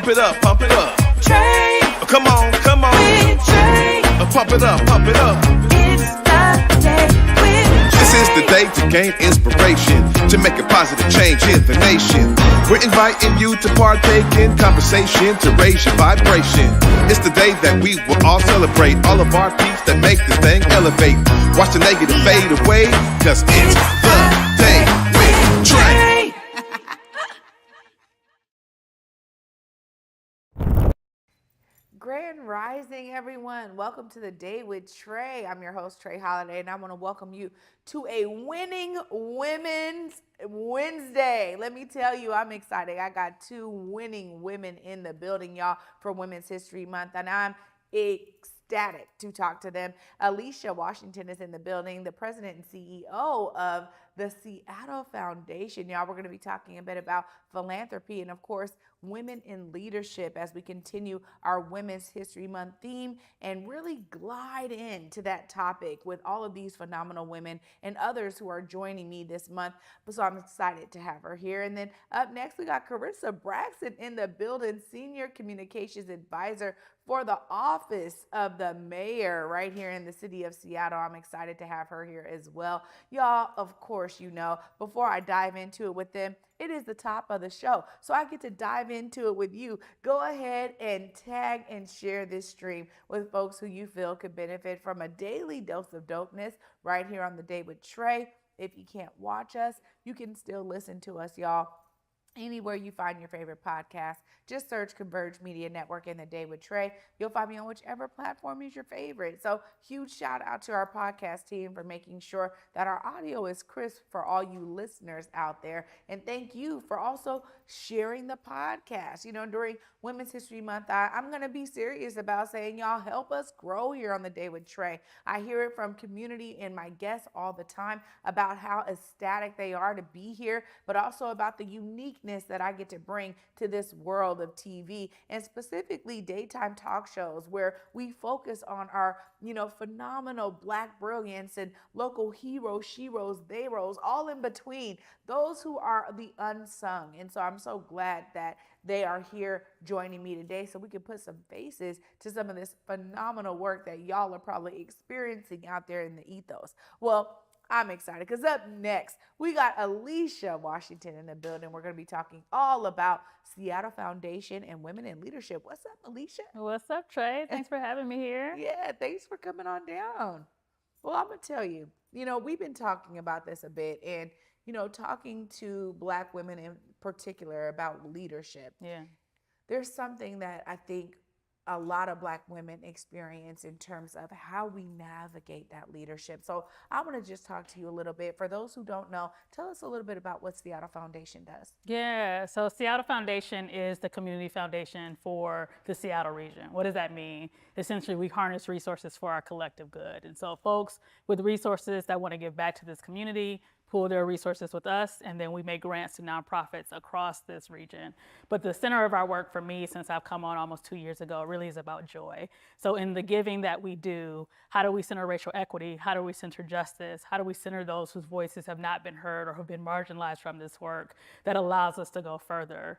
Pump it up, pump it up. Trae. Come on, come on. With Trae. Pump it up, pump it up. It's the day with Trae. This is the day to gain inspiration, to make a positive change in the nation. We're inviting you to partake in conversation, to raise your vibration. It's the day that we will all celebrate all of our peace that make this thing elevate. Watch the negative fade away, cause it's the day with Trae. Grand Rising, everyone. Welcome to the Day with Trae. I'm your host, Trae Holiday, and I want to welcome you to a winning Women's Wednesday. Let me tell you, I'm excited. I got two winning women in the building, y'all, for Women's History Month, and I'm ecstatic to talk to them. Alesha Washington is in the building, the president and CEO of the Seattle Foundation. Y'all, we're going to be talking a bit about philanthropy and, of course, women in leadership as we continue our Women's History Month theme and really glide into that topic with all of these phenomenal women and others who are joining me this month. So I'm excited to have her here. And then up next, we got Karissa Braxton in the building, Senior Communications Advisor for the Office of the Mayor right here in the city of Seattle. I'm excited to have her here as well. Y'all, of course, you know, before I dive into it with them, it is the top of the show. So I get to dive into it with you. Go ahead and tag and share this stream with folks who you feel could benefit from a daily dose of dopeness right here on The Day with Trae. If you can't watch us, you can still listen to us, y'all. Anywhere you find your favorite podcast, just search Converge Media Network in The Day with Trae. You'll find me on whichever platform is your favorite. So huge shout out to our podcast team for making sure that our audio is crisp for all you listeners out there. And thank you for also sharing the podcast. You know, during Women's History Month, I'm going to be serious about saying, y'all, help us grow here on The Day with Trae. I hear it from community and my guests all the time about how ecstatic they are to be here, but also about the uniqueness that I get to bring to this world of TV and specifically daytime talk shows where we focus on our, you know, phenomenal Black brilliance and local heroes, she-ros, they-ros, all in between, those who are the unsung. And so I'm so glad that they are here joining me today so we can put some faces to some of this phenomenal work that y'all are probably experiencing out there in the ethos. Well, I'm excited because up next, we got Alesha Washington in the building. We're going to be talking all about Seattle Foundation and women in leadership. What's up, Alesha? What's up, Trae? Thanks for having me here. Yeah, thanks for coming on down. Well, I'm going to tell you, you know, we've been talking about this a bit and, you know, talking to Black women in particular about leadership. Yeah. There's something that I think a lot of Black women experience in terms of how we navigate that leadership. So I want to just talk to you a little bit. For those who don't know, tell us a little bit about what Seattle Foundation does. Yeah, so Seattle Foundation is the community foundation for the Seattle region. What does that mean? Essentially, we harness resources for our collective good. And so folks with resources that want to give back to this community pool their resources with us, and then we make grants to nonprofits across this region. But the center of our work for me, since I've come on almost 2 years ago, really is about joy. So in the giving that we do, how do we center racial equity? How do we center justice? How do we center those whose voices have not been heard or have been marginalized from this work that allows us to go further?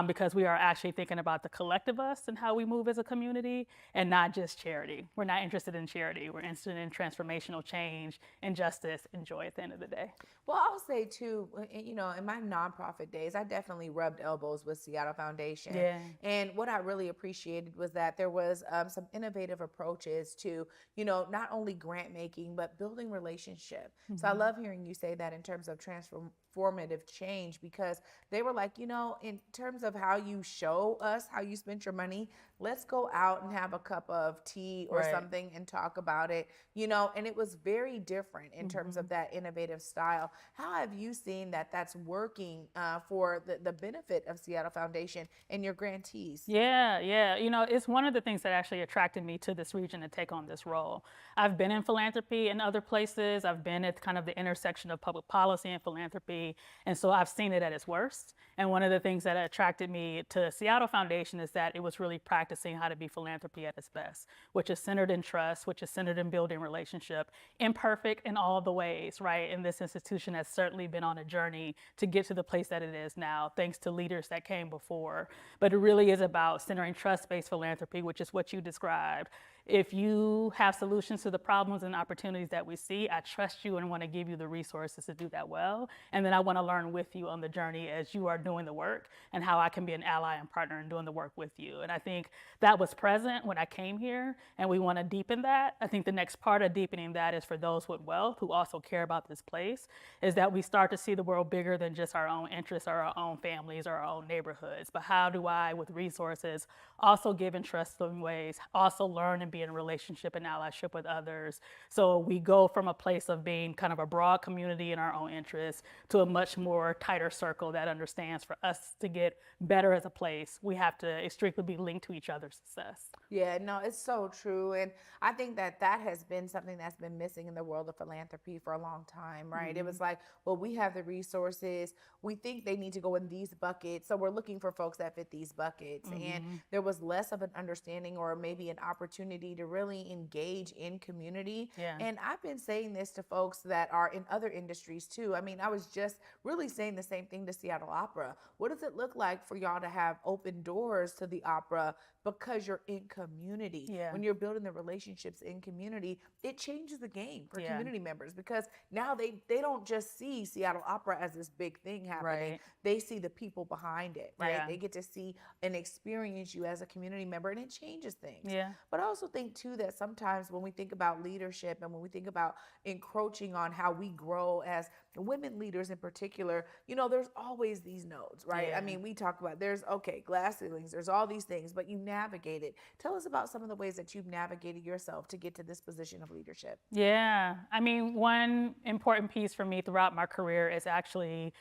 Because we are actually thinking about the collective us and how we move as a community and not just charity. We're not interested in charity. We're interested in transformational change and justice and joy at the end of the day. Well, I'll say too, you know, in my nonprofit days, I definitely rubbed elbows with Seattle Foundation. Yeah. And what I really appreciated was that there was some innovative approaches to, you know, not only grant making, but building relationship. Mm-hmm. So I love hearing you say that in terms of transformative change, because they were like, you know, in terms of how you show us how you spent your money, let's go out and have a cup of tea or something and talk about it, you know, and it was very different in terms of that innovative style. How have you seen that that's working for the benefit of Seattle Foundation and your grantees? Yeah. You know, it's one of the things that actually attracted me to this region to take on this role. I've been in philanthropy in other places. I've been at kind of the intersection of public policy and philanthropy philanthropy. And so I've seen it at its worst. And one of the things that attracted me to Seattle Foundation is that it was really practicing how to be philanthropy at its best, which is centered in trust, which is centered in building relationship, imperfect in all the ways, right? And this institution has certainly been on a journey to get to the place that it is now, thanks to leaders that came before. But it really is about centering trust-based philanthropy, which is what you described. If you have solutions to the problems and opportunities that we see, I trust you and want to give you the resources to do that well. And then I want to learn with you on the journey as you are doing the work and how I can be an ally and partner in doing the work with you. And I think that was present when I came here, and we want to deepen that. I think the next part of deepening that is for those with wealth who also care about this place, is that we start to see the world bigger than just our own interests or our own families or our own neighborhoods. But how do I, with resources, also give in trusting ways, also learn and be in relationship and allyship with others. So we go from a place of being kind of a broad community in our own interests to a much more tighter circle that understands for us to get better as a place, we have to strictly be linked to each other's success. Yeah, no, it's so true. And I think that that has been something that's been missing in the world of philanthropy for a long time, right? It was like, well, we have the resources. We think they need to go in these buckets. So we're looking for folks that fit these buckets. And there was less of an understanding or maybe an opportunity to really engage in community. Yeah. And I've been saying this to folks that are in other industries too. I mean, I was just really saying the same thing to Seattle Opera. What does it look like for y'all to have open doors to the opera because you're in community? Yeah. When you're building the relationships in community, it changes the game for Yeah. community members, because now they don't just see Seattle Opera as this big thing happening. Right. They see the people behind it, right? Yeah. They get to see and experience you as a community member, and it changes things. Yeah. But I also think too that sometimes when we think about leadership and when we think about encroaching on how we grow as women leaders in particular, you know, there's always these nodes, right? Yeah. I mean, we talk about there's glass ceilings, there's all these things, but you navigate it. Tell us about some of the ways that you've navigated yourself to get to this position of leadership. Yeah, I mean, one important piece for me throughout my career is actually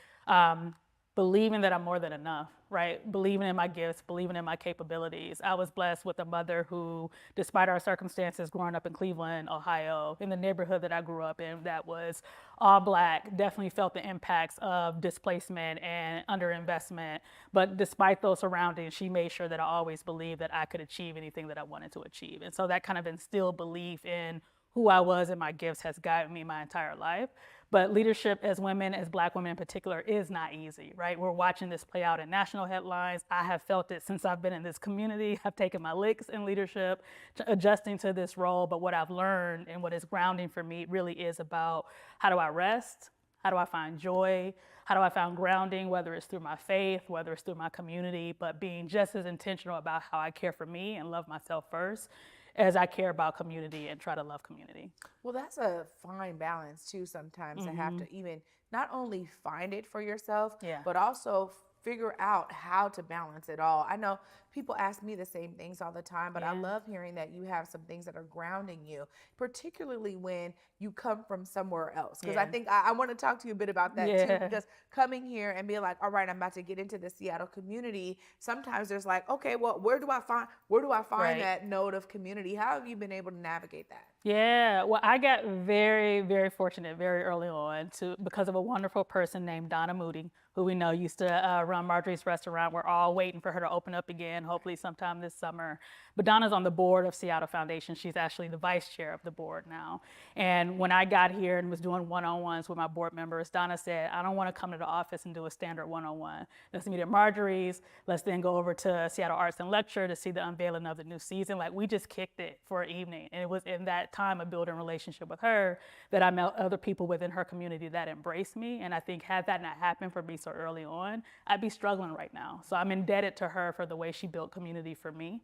believing that I'm more than enough, right? Believing in my gifts, believing in my capabilities. I was blessed with a mother who, despite our circumstances growing up in Cleveland, Ohio, in the neighborhood that I grew up in that was all Black, definitely felt the impacts of displacement and underinvestment. But despite those surroundings, she made sure that I always believed that I could achieve anything that I wanted to achieve. And so that kind of instilled belief in who I was and my gifts has guided me my entire life. But leadership as women, as Black women in particular, is not easy, right? We're watching this play out in national headlines. I have felt it since I've been in this community. I've taken my licks in leadership, adjusting to this role. But what I've learned and what is grounding for me really is about how do I rest? How do I find joy? How do I find grounding, whether it's through my faith, whether it's through my community, but being just as intentional about how I care for me and love myself first as I care about community and try to love community. Well, that's a fine balance too sometimes to have to even not only find it for yourself, Yeah. but also figure out how to balance it all. I know people ask me the same things all the time, but I Yeah. love hearing that you have some things that are grounding you, particularly when you come from somewhere else. Because I Yeah. think I want to talk to you a bit about that too, Yeah. because coming here and being like, all right, I'm about to get into the Seattle community. Sometimes there's like, okay, well, where do I find Right. that node of community? How have you been able to navigate that? Yeah, well, I got very, very fortunate very early on because of a wonderful person named Donna Moody, who we know used to run Marjorie's Restaurant. We're all waiting for her to open up again, hopefully sometime this summer. But Donna's on the board of Seattle Foundation. She's actually the vice chair of the board now. And when I got here and was doing one-on-ones with my board members, Donna said, I don't want to come to the office and do a standard one-on-one. Let's meet at Marjorie's. Let's then go over to Seattle Arts and Lecture to see the unveiling of the new season. Like, we just kicked it for an evening. And it was in that time of building a relationship with her that I met other people within her community that embraced me. And I think had that not happened for me so early on, I'd be struggling right now. So I'm indebted to her for the way she built community for me,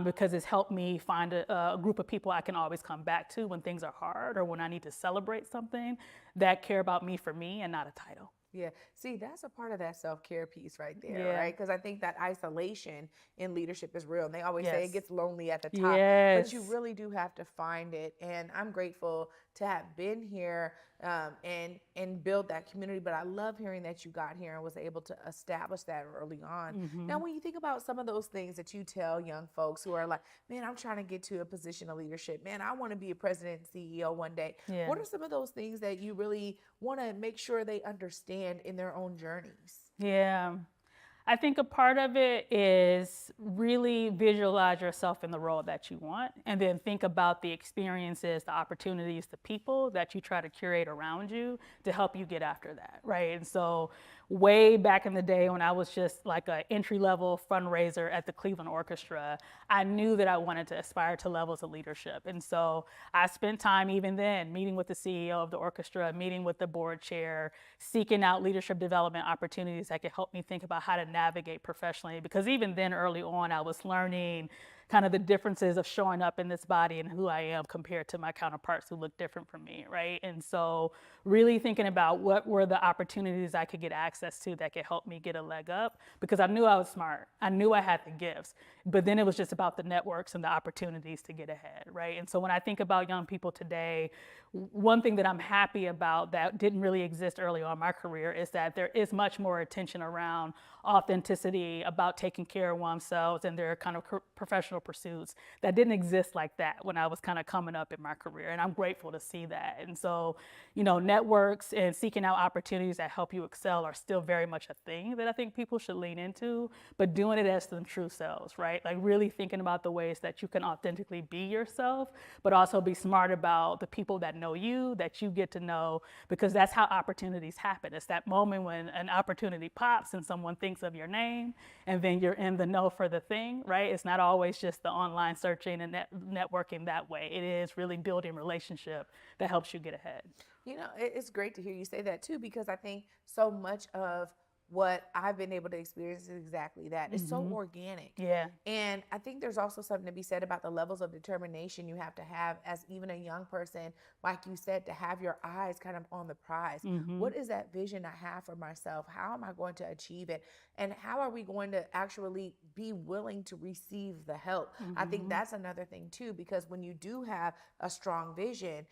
because it's helped me find a group of people I can always come back to when things are hard or when I need to celebrate something, that care about me for me and not a title. Yeah. See, that's a part of that self-care piece right there, Yeah. right? Because I think that isolation in leadership is real. And they always say it Yes. gets lonely at the top. Yes. But you really do have to find it. And I'm grateful to have been here and build that community. But I love hearing that you got here and was able to establish that early on. Now, when you think about some of those things that you tell young folks who are like, man, I'm trying to get to a position of leadership. Man, I want to be a president and CEO one day. Yeah. What are some of those things that you really want to make sure they understand and in their own journeys? Yeah. I think a part of it is really visualize yourself in the role that you want, and then think about the experiences, the opportunities, the people that you try to curate around you to help you get after that, right? And so way back in the day when I was just like an entry-level fundraiser at the Cleveland Orchestra, I knew that I wanted to aspire to levels of leadership. And so I spent time even then meeting with the CEO of the orchestra, meeting with the board chair, seeking out leadership development opportunities that could help me think about how to navigate professionally. Because even then, early on, I was learning kind of the differences of showing up in this body and who I am compared to my counterparts who look different from me, right? And so really thinking about what were the opportunities I could get access to that could help me get a leg up, because I knew I was smart. I knew I had the gifts, but then it was just about the networks and the opportunities to get ahead, right? And so when I think about young people today, one thing that I'm happy about that didn't really exist early on in my career is that there is much more attention around authenticity, about taking care of oneself and their kind of professional pursuits that didn't exist like that when I was kind of coming up in my career. And I'm grateful to see that. And so, you know, networks and seeking out opportunities that help you excel are still very much a thing that I think people should lean into, but doing it as them true selves, right? Like really thinking about the ways that you can authentically be yourself, but also be smart about the people that know you, that you get to know, because that's how opportunities happen. It's that moment when an opportunity pops and someone thinks of your name, and then you're in the know for the thing, right? It's not always just the online searching and networking that way. It is really building relationship that helps you get ahead. You know, it's great to hear you say that too, because I think so much of what I've been able to experience is exactly that. It's so organic. Yeah. And I think there's also something to be said about the levels of determination you have to have as even a young person, like you said, to have your eyes kind of on the prize. What is that vision I have for myself? How am I going to achieve it? And how are we going to actually be willing to receive the help? I think that's another thing too, because when you do have a strong vision,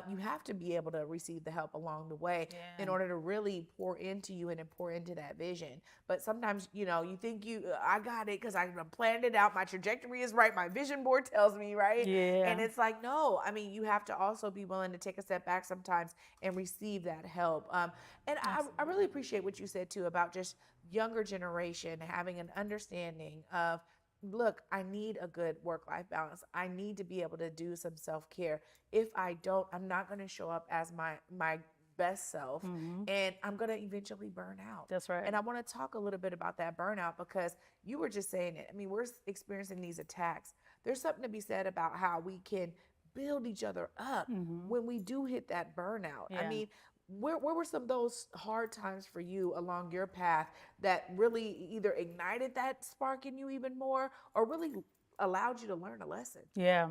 you have to be able to receive the help along the way in order to really pour into you and pour into that vision. But sometimes, you know, you think I got it because I planned it out. My trajectory is right. My vision board tells me, right? Yeah. And it's like, no, I mean, you have to also be willing to take a step back sometimes and receive that help. And I really appreciate what you said too about just younger generation having an understanding of, look, I need a good work-life balance. I need to be able to do some self-care. If I don't, I'm not going to show up as my best self, and I'm going to eventually burn out. That's right. And I want to talk a little bit about that burnout, because you were just saying it. I mean, we're experiencing these attacks. There's something to be said about how we can build each other up when we do hit that burnout. I mean, where were some of those hard times for you along your path that really either ignited that spark in you even more or really allowed you to learn a lesson? Yeah.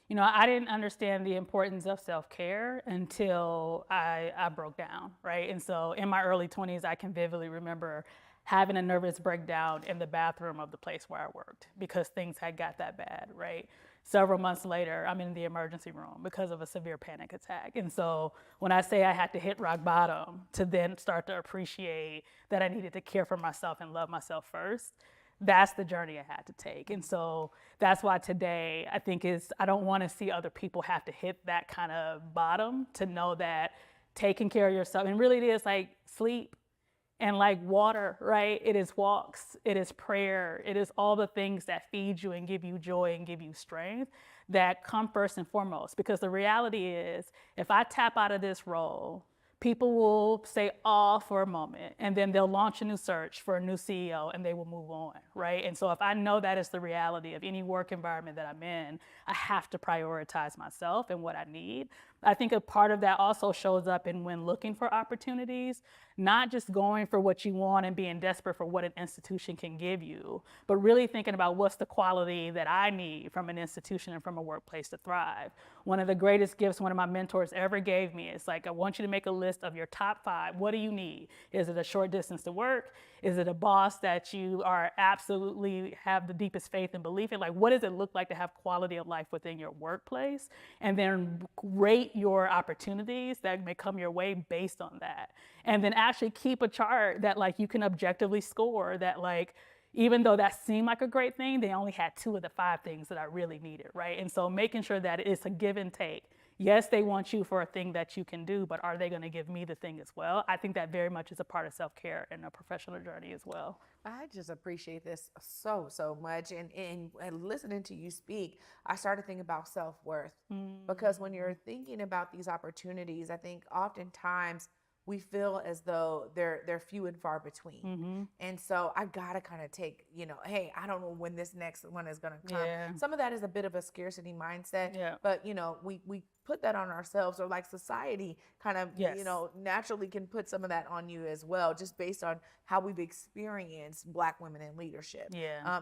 You know, I didn't understand the importance of self-care until I broke down, right? And so in my early 20s, I can vividly remember having a nervous breakdown in the bathroom of the place where I worked because things had got that bad, right? Several months later, I'm in the emergency room because of a severe panic attack. And so when I say I had to hit rock bottom to then start to appreciate that I needed to care for myself and love myself first, that's the journey I had to take. And so that's why today I think I don't want to see other people have to hit that kind of bottom to know that taking care of yourself, and really it is like sleep and like water, right? It is walks, it is prayer, it is all the things that feed you and give you joy and give you strength that come first and foremost. Because the reality is, if I tap out of this role, people will say, "Oh," for a moment, and then they'll launch a new search for a new CEO and they will move on, right? And so if I know that is the reality of any work environment that I'm in, I have to prioritize myself and what I need. I think a part of that also shows up in when looking for opportunities, not just going for what you want and being desperate for what an institution can give you, but really thinking about what's the quality that I need from an institution and from a workplace to thrive. One of the greatest gifts one of my mentors ever gave me is like, I want you to make a list of your top 5. What do you need? Is it a short distance to work? Is it a boss that you are absolutely have the deepest faith and belief in? Like, what does it look like to have quality of life within your workplace? And then rate your opportunities that may come your way based on that. And then actually keep a chart that like you can objectively score that like, even though that seemed like a great thing, they only had 2 of the 5 things that I really needed, right? And so making sure that it's a give and take yes, they want you for a thing that you can do, but are they going to give me the thing as well? I think that very much is a part of self-care and a professional journey as well. I just appreciate this so much. And listening to you speak, I started thinking about self-worth. Because when you're thinking about these opportunities, I think oftentimes we feel as though they're few and far between. And so I gotta kind of take, hey, I don't know when this next one is gonna come. Yeah. Some of that is a bit of a scarcity mindset, Yeah. but we put that on ourselves, or like society kind of, Yes. naturally can put some of that on you as well, just based on how we've experienced Black women in leadership. Yeah.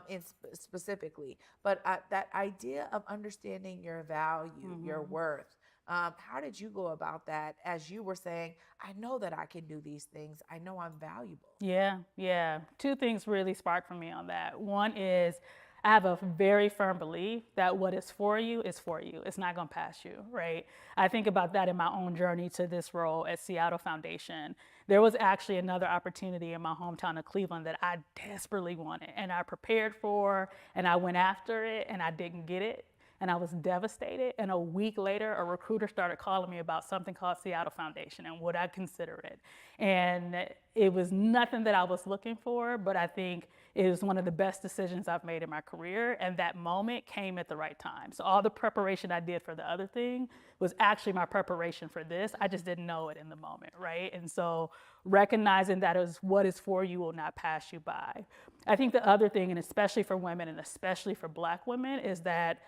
Specifically. But that idea of understanding your value, your worth, how did you go about that as you were saying, I know that I can do these things. I know I'm valuable. Yeah. Two things really sparked for me on that. One is I have a very firm belief that what is for you is for you. It's not going to pass you, right? I think about that in my own journey to this role at Seattle Foundation. There was actually another opportunity in my hometown of Cleveland that I desperately wanted, and I prepared for, and I went after it, and I didn't get it. And I was devastated. And a week later, a recruiter started calling me about something called Seattle Foundation and would I consider it. And it was nothing that I was looking for, but I think it was one of the best decisions I've made in my career. And that moment came at the right time. So all the preparation I did for the other thing was actually my preparation for this. I just didn't know it in the moment, right? And so recognizing that is what is for you will not pass you by. I think the other thing, and especially for women and especially for Black women, is that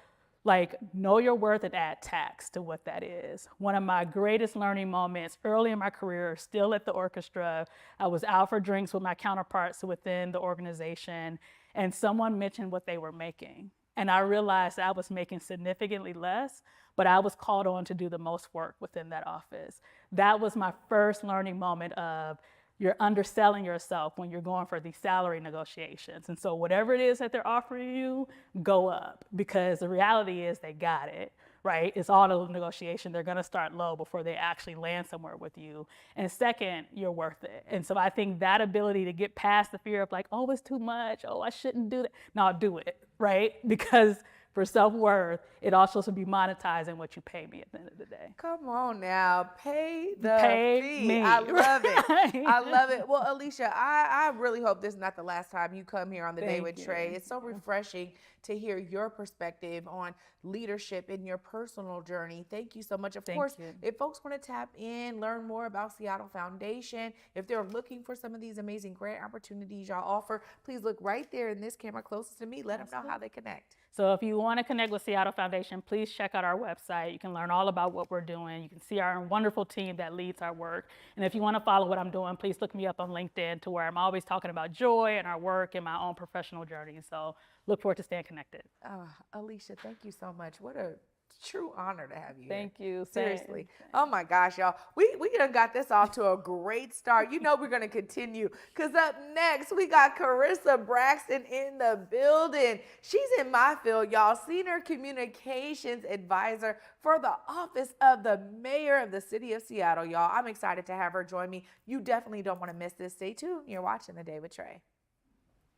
know your worth and add tax to what that is. One of my greatest learning moments early in my career, still at the orchestra, I was out for drinks with my counterparts within the organization, and someone mentioned what they were making. And I realized I was making significantly less, but I was called on to do the most work within that office. That was my first learning moment of you're underselling yourself when you're going for these salary negotiations. And so whatever it is that they're offering you, go up, because the reality is they got it, right? It's auto negotiation. They're gonna start low before they actually land somewhere with you. And second, you're worth it. And so I think that ability to get past the fear of oh, it's too much. Oh, I shouldn't do that. No, do it, right? Because for self-worth, it also should be monetizing what you pay me at the end of the day. Come on now, pay the fee. Me. I love it. Right. I love it. Well, Alesha, I really hope this is not the last time you come here on The Day Thank with you. Trae. It's so refreshing to hear your perspective on leadership in your personal journey. Thank you so much. Of course, you. if folks want to tap in, learn more about Seattle Foundation, if they're looking for some of these amazing grant opportunities y'all offer, please look right there in this camera closest to me. Let them know how they connect. So if you want to connect with Seattle Foundation, please check out our website. You can learn all about what we're doing. You can see our wonderful team that leads our work. And if you want to follow what I'm doing, please look me up on LinkedIn, to where I'm always talking about joy and our work and my own professional journey. So look forward to staying connected. Alesha, thank you so much. What a true honor to have you here. Thank you. Seriously. Oh my gosh, y'all. We done got this off to a great start. You know we're going to continue, because up next we got Karissa Braxton in the building. She's in my field, y'all. Senior Communications Advisor for the Office of the Mayor of the City of Seattle, y'all. I'm excited to have her join me. You definitely don't want to miss this. Stay tuned. You're watching The Day with Trae.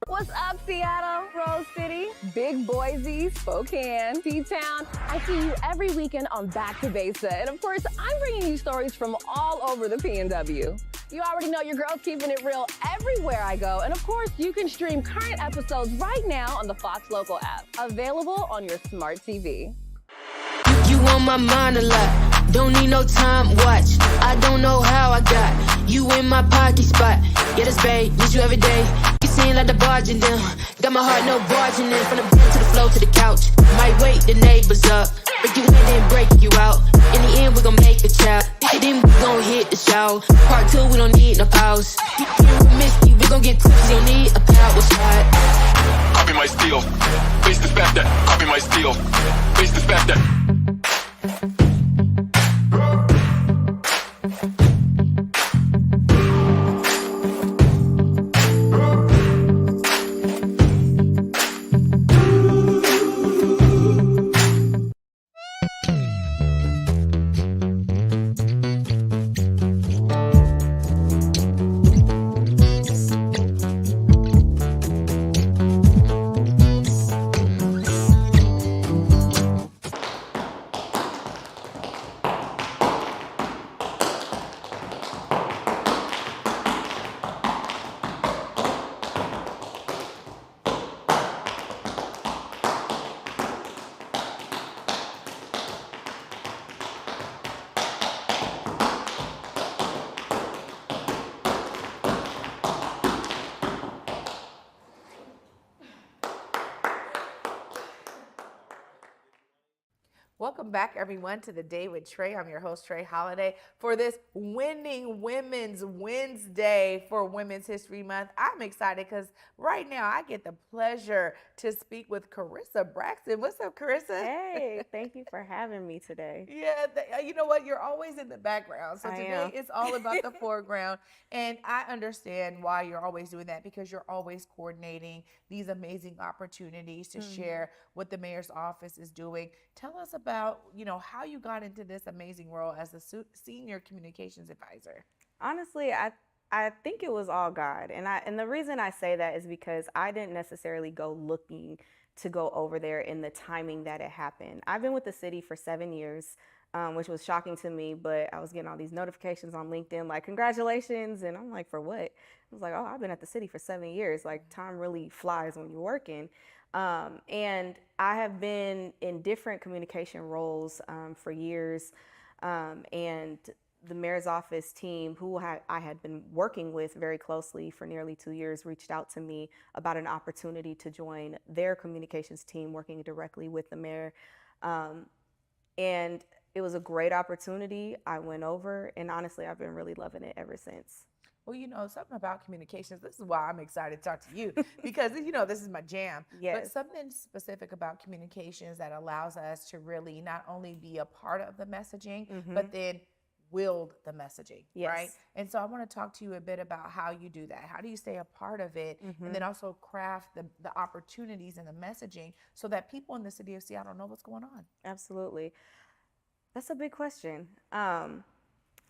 What's up, Seattle, Rose City, Big Boise, Spokane, T-Town? I see you every weekend on Back to Besa. And of course, I'm bringing you stories from all over the PNW. You already know your girl's keeping it real everywhere I go. And of course, you can stream current episodes right now on the Fox Local app, available on your smart TV. You on my mind a lot, don't need no time watch. I don't know how I got you in my pocket spot. Yeah, that's babe, need you every day. You seem like the barging down, got my heart no barging in. From the bed to the floor to the couch, might wake the neighbors up, break you in then break you out. In the end we gon' make a child, then we gon' hit the shower. Part 2 we don't need no pause. You miss me, we gon' get tipsy, don't need a power shot. Copy my steel, face the fact that. Copy my steel, face the fact that. Welcome back, everyone, to the Day with Trae. I'm your host, Trae Holiday, for this Winning Women's Wednesday for Women's History Month. I'm excited because right now I get the pleasure to speak with Karissa Braxton. What's up, Karissa? Hey, thank you for having me today. Yeah, you know what? You're always in the background. So I today am. it's all about the foreground. And I understand why you're always doing that, because you're always coordinating these amazing opportunities to share what the mayor's office is doing. Tell us about, how you got into this amazing role as a senior communications advisor. Honestly, I think it was all God. And the reason I say that is because I didn't necessarily go looking to go over there in the timing that it happened. I've been with the city for 7 years, which was shocking to me, but I was getting all these notifications on LinkedIn like, congratulations. And I'm like, for what? I was like, oh, I've been at the city for 7 years. Like, time really flies when you're working. And I have been in different communication roles for years. And the mayor's office team, who I had been working with very closely for nearly 2 years, reached out to me about an opportunity to join their communications team working directly with the mayor. And it was a great opportunity. I went over, and honestly, I've been really loving it ever since. Well, something about communications, this is why I'm excited to talk to you, because, this is my jam. Yes. But something specific about communications that allows us to really not only be a part of the messaging, but then wield the messaging, right? Yes. And so I want to talk to you a bit about how you do that. How do you stay a part of it, and then also craft the opportunities and the messaging so that people in the city of Seattle know what's going on? Absolutely. That's a big question.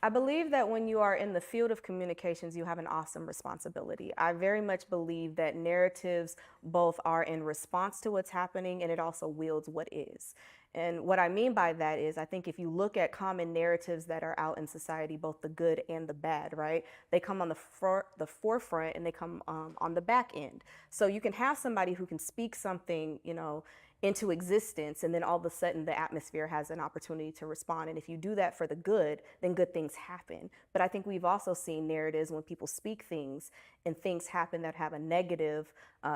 I believe that when you are in the field of communications, you have an awesome responsibility. I very much believe that narratives both are in response to what's happening, and it also wields what is. And what I mean by that is, I think if you look at common narratives that are out in society, both the good and the bad, right? They come on the forefront, and they come on the back end. So you can have somebody who can speak something, into existence, and then all of a sudden the atmosphere has an opportunity to respond. And if you do that for the good, then good things happen. But I think we've also seen narratives when people speak things and things happen that have a negative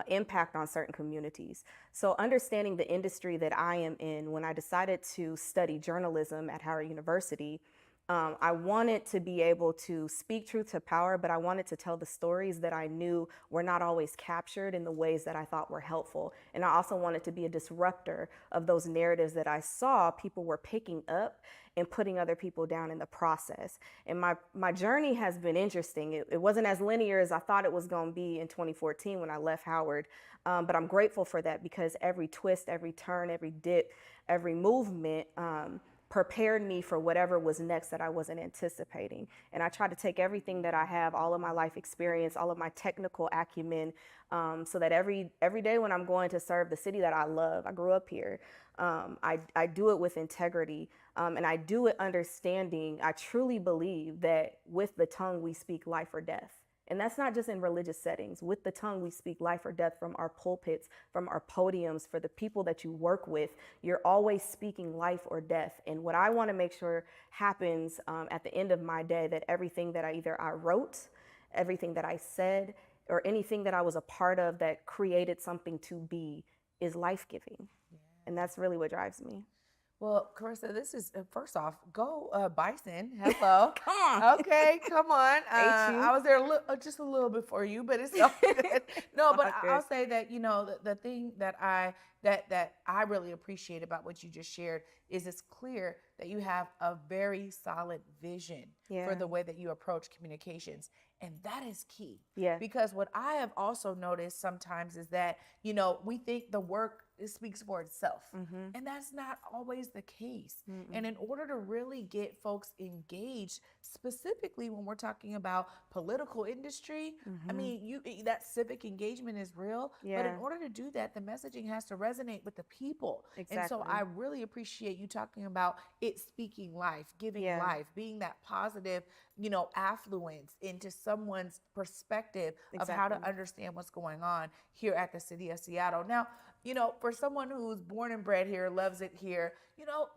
impact on certain communities. So understanding the industry that I am in, when I decided to study journalism at Howard University, I wanted to be able to speak truth to power, but I wanted to tell the stories that I knew were not always captured in the ways that I thought were helpful. And I also wanted to be a disruptor of those narratives that I saw people were picking up and putting other people down in the process. And my journey has been interesting. It wasn't as linear as I thought it was going to be in 2014 when I left Howard, but I'm grateful for that, because every twist, every turn, every dip, every movement, prepared me for whatever was next that I wasn't anticipating. And I try to take everything that I have, all of my life experience, all of my technical acumen, so that every day when I'm going to serve the city that I love, I grew up here, I do it with integrity, and I do it understanding. I truly believe that with the tongue we speak life or death. And that's not just in religious settings. With the tongue, we speak life or death from our pulpits, from our podiums, for the people that you work with. You're always speaking life or death. And what I want to make sure happens at the end of my day, that everything that I wrote, everything that I said, or anything that I was a part of that created something to be is life-giving. Yeah. And that's really what drives me. Well, Karissa, this is, first off, go Bison. Hello. Come on. Okay, come on. I was there just a little before you, but it's all good. No, but I'll say that, the thing that I really appreciate about what you just shared is it's clear that you have a very solid vision for the way that you approach communications. And that is key. Yeah. Because what I have also noticed sometimes is that, we think the work speaks for itself. And that's not always the case. And in order to really get folks engaged, specifically when we're talking about political industry, I mean, that civic engagement is real. But in order to do that, the messaging has to resonate with the people. Exactly. And so I really appreciate you talking about it speaking life, giving life, being that positive, affluence into someone's perspective of how to understand what's going on here at the city of Seattle. Now, for someone who's born and bred here, loves it here,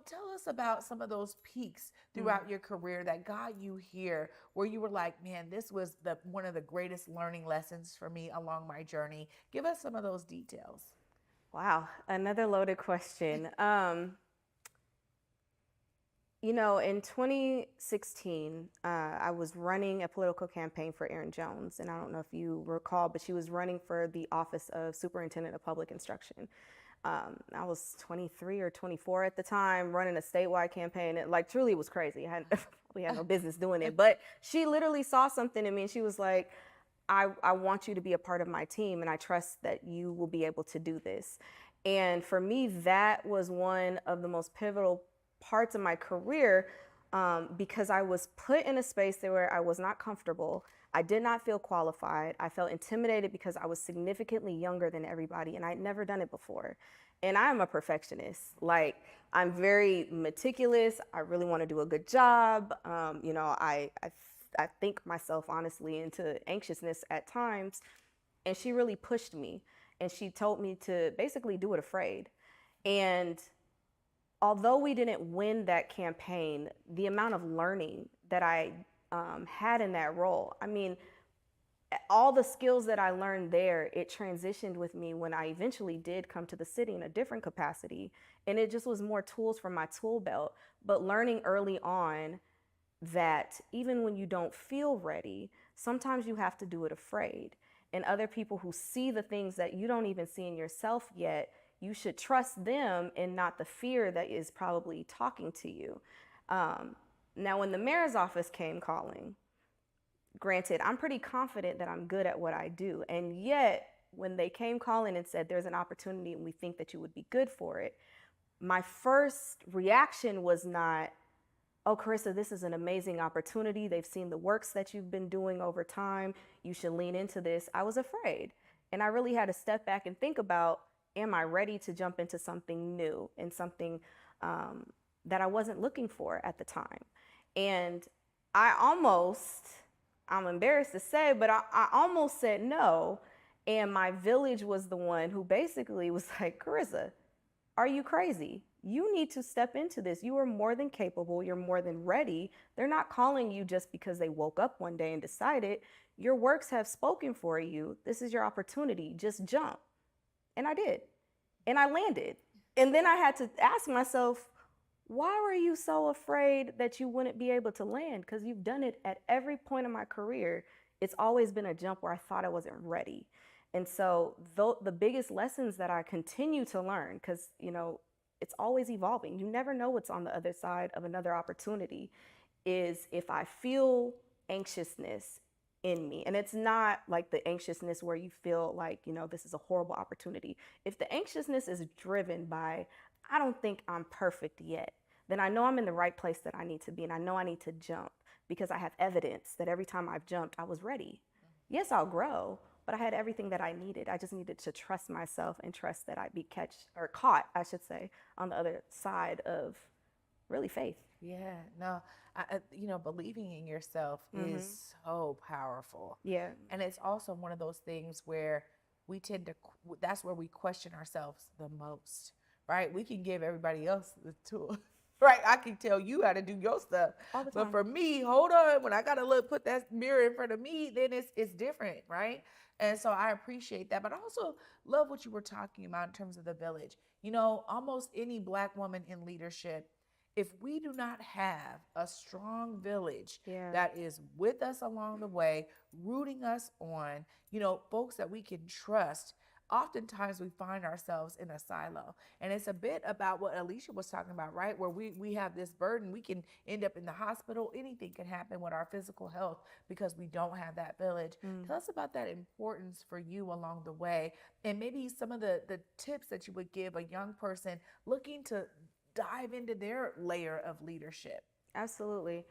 tell us about some of those peaks throughout your career that got you here, where you were like, man, this was one of the greatest learning lessons for me along my journey. Give us some of those details. Wow, another loaded question. You know, in 2016, I was running a political campaign for Erin Jones. And I don't know if you recall, but she was running for the office of Superintendent of Public Instruction. I was 23 or 24 at the time, running a statewide campaign. It like truly was crazy. We had no business doing it. But she literally saw something in me and she was like, I want you to be a part of my team and I trust that you will be able to do this. And for me, that was one of the most pivotal parts of my career because I was put in a space where I was not comfortable. I did not feel qualified. I felt intimidated because I was significantly younger than everybody and I'd never done it before. And I am a perfectionist. Like, I'm very meticulous. I really want to do a good job. You know, I think myself honestly into anxiousness at times. And she really pushed me. And she told me to basically do it afraid. And although we didn't win that campaign, the amount of learning that I had in that role, I mean, all the skills that I learned there, it transitioned with me when I eventually did come to the city in a different capacity. And it just was more tools from my tool belt. But learning early on that even when you don't feel ready, sometimes you have to do it afraid. And other people who see the things that you don't even see in yourself yet, you should trust them and not the fear that is probably talking to you. Now, when the mayor's office came calling, granted, I'm pretty confident that I'm good at what I do. And yet, when they came calling and said, there's an opportunity and we think that you would be good for it, my first reaction was not, oh, Karissa, this is an amazing opportunity. They've seen the works that you've been doing over time. You should lean into this. I was afraid. And I really had to step back and think about, am I ready to jump into something new and something that I wasn't looking for at the time? And I'm embarrassed to say, but I almost said no. And my village was the one who basically was like, Karissa, are you crazy? You need to step into this. You are more than capable. You're more than ready. They're not calling you just because they woke up one day and decided. Your works have spoken for you. This is your opportunity. Just jump. And I did. And I landed. And then I had to ask myself, why were you so afraid that you wouldn't be able to land? Because you've done it at every point in my career. It's always been a jump where I thought I wasn't ready. And so the biggest lessons that I continue to learn, because, you know, it's always evolving. You never know what's on the other side of another opportunity, is if I feel anxiousness in me, and it's not like the anxiousness where you feel like, you know, this is a horrible opportunity. If the anxiousness is driven by, I don't think I'm perfect yet, then I know I'm in the right place that I need to be, and I know I need to jump because I have evidence that every time I've jumped, I was ready. Yes, I'll grow, but I had everything that I needed. I just needed to trust myself and trust that I'd be caught, I should say, on the other side of really faith. Yeah, no, you know, believing in yourself is so powerful. Yeah. And it's also one of those things where we tend to, that's where we question ourselves the most, right? We can give everybody else the tool, right? I can tell you how to do your stuff. All the time. But for me, hold on, when I got to put that mirror in front of me, then it's different, right? And so I appreciate that. But I also love what you were talking about in terms of the village. You know, almost any Black woman in leadership, if we do not have a strong village that is with us along the way, rooting us on, you know, folks that we can trust, oftentimes we find ourselves in a silo. And it's a bit about what Alesha was talking about, right? Where we have this burden, we can end up in the hospital. Anything can happen with our physical health because we don't have that village. Tell us about that importance for you along the way, and maybe some of the tips that you would give a young person looking to dive into their layer of leadership. Absolutely.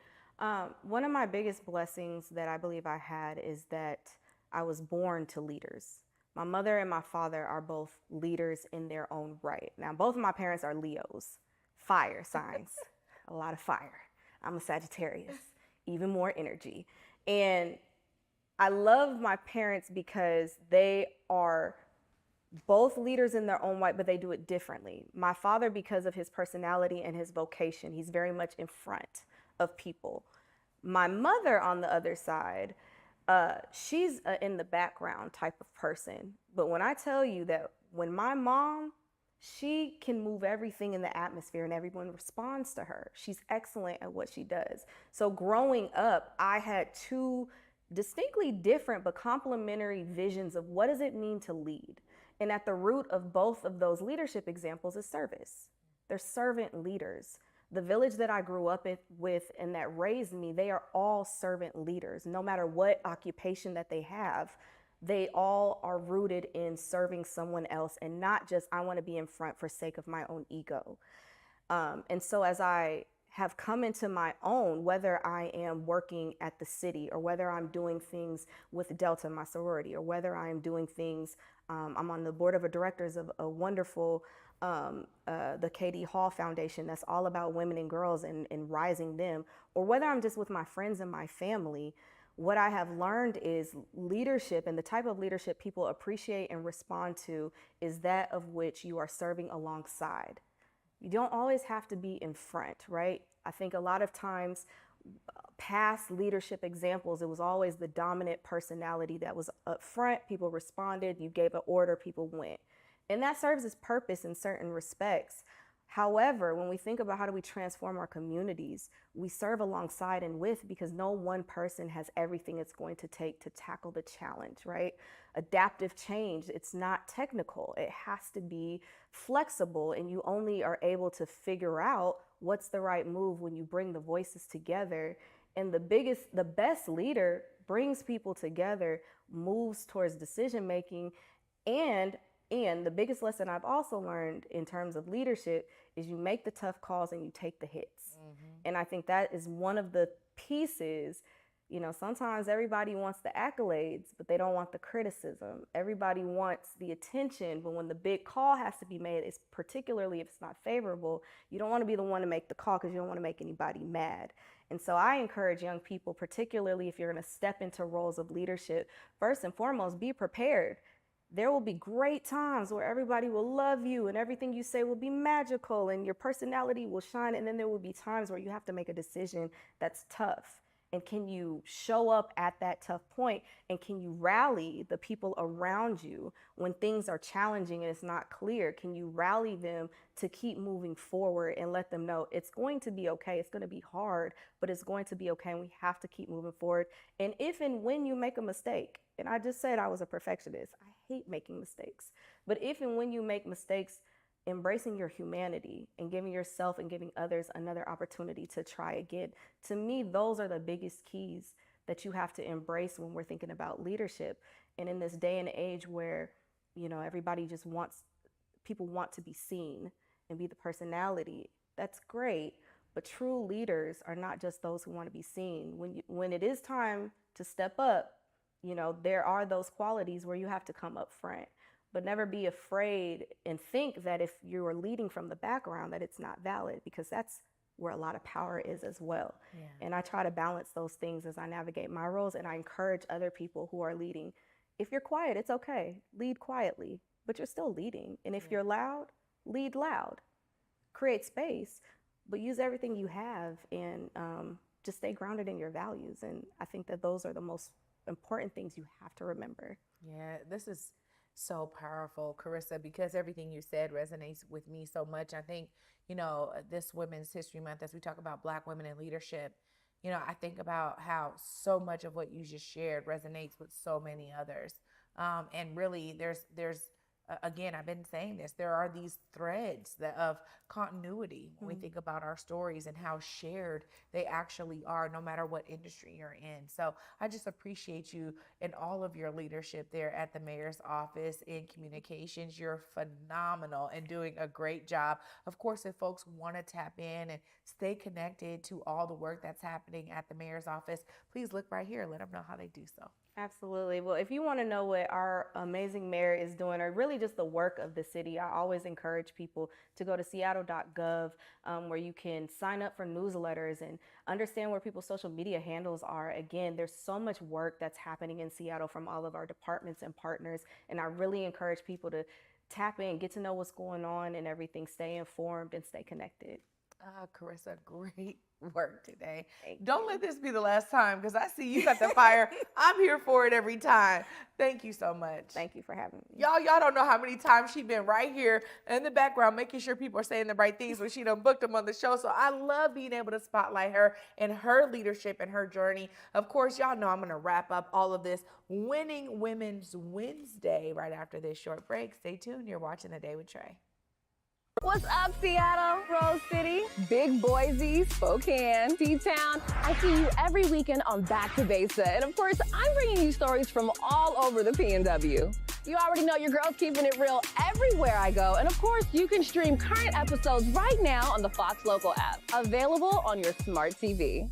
One of my biggest blessings that I believe I had is that I was born to leaders. My mother and my father are both leaders in their own right. Now, both of my parents are Leos, fire signs, a lot of fire. I'm a Sagittarius, even more energy. And I love my parents because they are both leaders in their own right, but they do it differently. My father, because of his personality and his vocation, he's very much in front of people. My mother, on the other side, she's in the background type of person. But when I tell you that when my mom She can move everything in the atmosphere and everyone responds to her. She's excellent at what she does. So growing up, I had two distinctly different but complementary visions of what does it mean to lead. And at the root of both of those leadership examples is service. They're servant leaders. The village that I grew up with and that raised me, they are all servant leaders. No matter what occupation that they have, they all are rooted in serving someone else and not just, I want to be in front for sake of my own ego. And so as I have come into my own, whether I am working at the city or whether I'm doing things with Delta, my sorority, or whether I am doing things, I'm on the board of directors of a wonderful, the KD Hall Foundation that's all about women and girls and rising them, or whether I'm just with my friends and my family, what I have learned is leadership, and the type of leadership people appreciate and respond to is that of which you are serving alongside. You don't always have to be in front, right? I think a lot of times past leadership examples, it was always the dominant personality that was up front. People responded, you gave an order, people went. And that serves its purpose in certain respects. However, when we think about how do we transform our communities, we serve alongside and with, because no one person has everything it's going to take to tackle the challenge, right? Adaptive change, it's not technical. It has to be flexible, and you only are able to figure out what's the right move when you bring the voices together. And the best leader brings people together, moves towards decision making, and the biggest lesson I've also learned in terms of leadership is you make the tough calls and you take the hits. And I think that is one of the pieces. You know, sometimes everybody wants the accolades, but they don't want the criticism. Everybody wants the attention, but when the big call has to be made, it's particularly if it's not favorable, you don't want to be the one to make the call because you don't want to make anybody mad. And so I encourage young people, particularly if you're going to step into roles of leadership, first and foremost, be prepared. There will be great times where everybody will love you and everything you say will be magical and your personality will shine. And then there will be times where you have to make a decision that's tough. And can you show up at that tough point? And can you rally the people around you when things are challenging and it's not clear? Can you rally them to keep moving forward and let them know it's going to be okay? It's going to be hard, but it's going to be okay. And we have to keep moving forward. And if and when you make a mistake, and I just said I was a perfectionist, I hate making mistakes. But if and when you make mistakes, embracing your humanity and giving yourself and giving others another opportunity to try again. To me, those are the biggest keys that you have to embrace when we're thinking about leadership. And in this day and age where, you know, everybody just people want to be seen and be the personality, that's great. But true leaders are not just those who want to be seen. When it is time to step up, you know, there are those qualities where you have to come up front. But never be afraid and think that if you are leading from the background that it's not valid, because that's where a lot of power is as well. Yeah. And I try to balance those things as I navigate my roles, and I encourage other people who are leading. If you're quiet, it's okay. Lead quietly, but you're still leading. And if you're loud, lead loud. Create space, but use everything you have and just stay grounded in your values. And I think that those are the most important things you have to remember. Yeah, this is so powerful, Karissa, because everything you said resonates with me so much. I think, you know, this Women's History Month, as we talk about Black women in leadership, you know, I think about how so much of what you just shared resonates with so many others. And really, there's again, I've been saying this, there are these threads of continuity when we think about our stories and how shared they actually are, no matter what industry you're in. So I just appreciate you and all of your leadership there at the mayor's office in communications. You're phenomenal and doing a great job. Of course, if folks want to tap in and stay connected to all the work that's happening at the mayor's office, please look right here. Let them know how they do so. Absolutely. Well, if you want to know what our amazing mayor is doing, or really just the work of the city, I always encourage people to go to seattle.gov, where you can sign up for newsletters and understand where people's social media handles are. Again, there's so much work that's happening in Seattle from all of our departments and partners, and I really encourage people to tap in, get to know what's going on and everything, stay informed and stay connected. Karissa, great work today. Don't let this be the last time, because I see you got the fire. I'm here for it every time. Thank you so much. Thank you for having me. Y'all don't know how many times she's been right here in the background making sure people are saying the right things when she done booked them on the show. So I love being able to spotlight her and her leadership and her journey. Of course, y'all know I'm going to wrap up all of this Winning Women's Wednesday right after this short break. Stay tuned. You're watching The Day with Trae. What's up, Seattle, Rose City, Big Boise, Spokane, T-Town? I see you every weekend on Back to Besa. And of course, I'm bringing you stories from all over the PNW. You already know your girl's keeping it real everywhere I go. And of course, you can stream current episodes right now on the Fox Local app, available on your smart TV.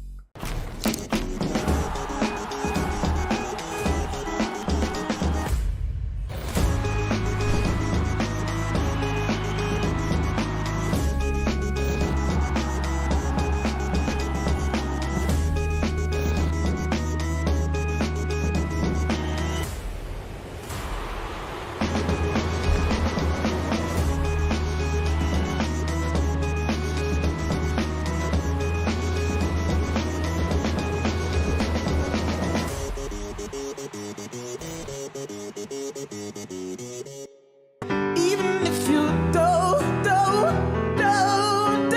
Even if you don't love,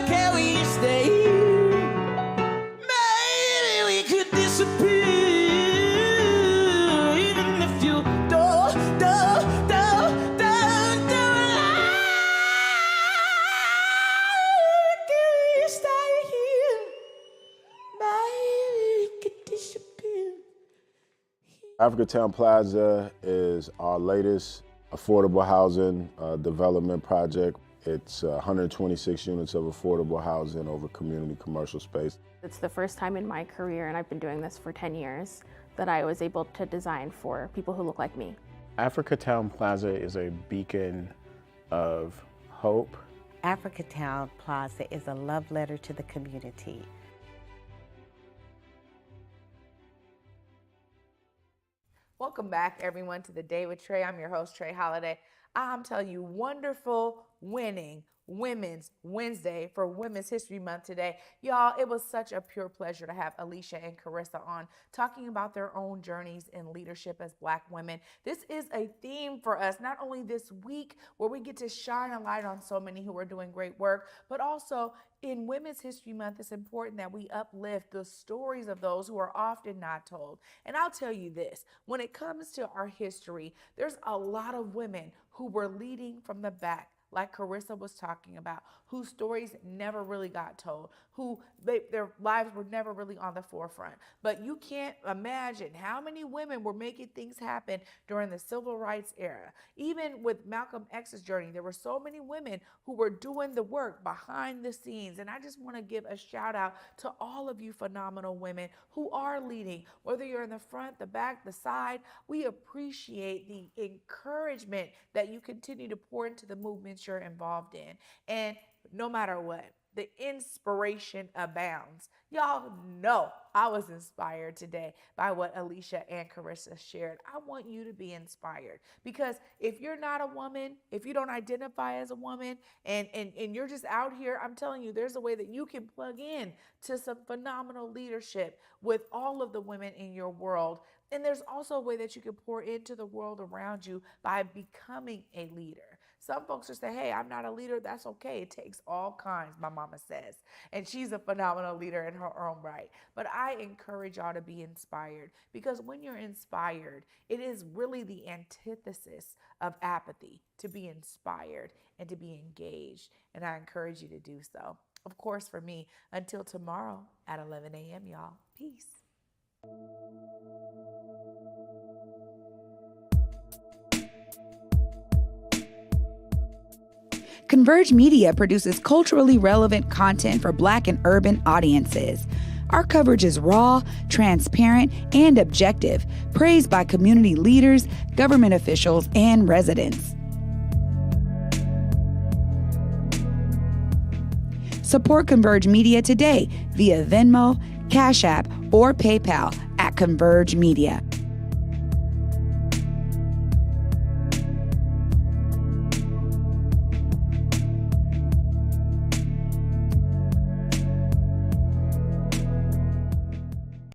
can we stay? Maybe we could disappear. Even if you don't love, can we stay here? Maybe we could disappear. Africatown Plaza is our latest affordable housing development project. It's 126 units of affordable housing over community commercial space. It's the first time in my career, and I've been doing this for 10 years, that I was able to design for people who look like me. Africatown Plaza is a beacon of hope. Africatown Plaza is a love letter to the community. Welcome back, everyone, to The Day with Trae. I'm your host, Trae Holiday. I'm telling you, wonderful winning Women's Wednesday for Women's History Month today. Y'all, it was such a pure pleasure to have Alesha and Karissa on talking about their own journeys in leadership as Black women. This is a theme for us, not only this week where we get to shine a light on so many who are doing great work, but also in Women's History Month, it's important that we uplift the stories of those who are often not told. And I'll tell you this, when it comes to our history, there's a lot of women who were leading from the back, like Karissa was talking about, whose stories never really got told, who their lives were never really on the forefront. But you can't imagine how many women were making things happen during the civil rights era. Even with Malcolm X's journey, there were so many women who were doing the work behind the scenes. And I just want to give a shout out to all of you phenomenal women who are leading, whether you're in the front, the back, the side. We appreciate the encouragement that you continue to pour into the movements you're involved in. And no matter what, the inspiration abounds. Y'all know I was inspired today by what Alesha and Karissa shared. I want you to be inspired, because if you're not a woman, if you don't identify as a woman, and you're just out here, I'm telling you, there's a way that you can plug in to some phenomenal leadership with all of the women in your world. And there's also a way that you can pour into the world around you by becoming a leader. Some folks are saying, hey, I'm not a leader. That's okay. It takes all kinds, my mama says. And she's a phenomenal leader in her own right. But I encourage y'all to be inspired, because when you're inspired, it is really the antithesis of apathy to be inspired and to be engaged. And I encourage you to do so. Of course, for me, until tomorrow at 11 a.m., y'all. Peace. Converge Media produces culturally relevant content for Black and urban audiences. Our coverage is raw, transparent, and objective, praised by community leaders, government officials, and residents. Support Converge Media today via Venmo, Cash App, or PayPal at Converge Media.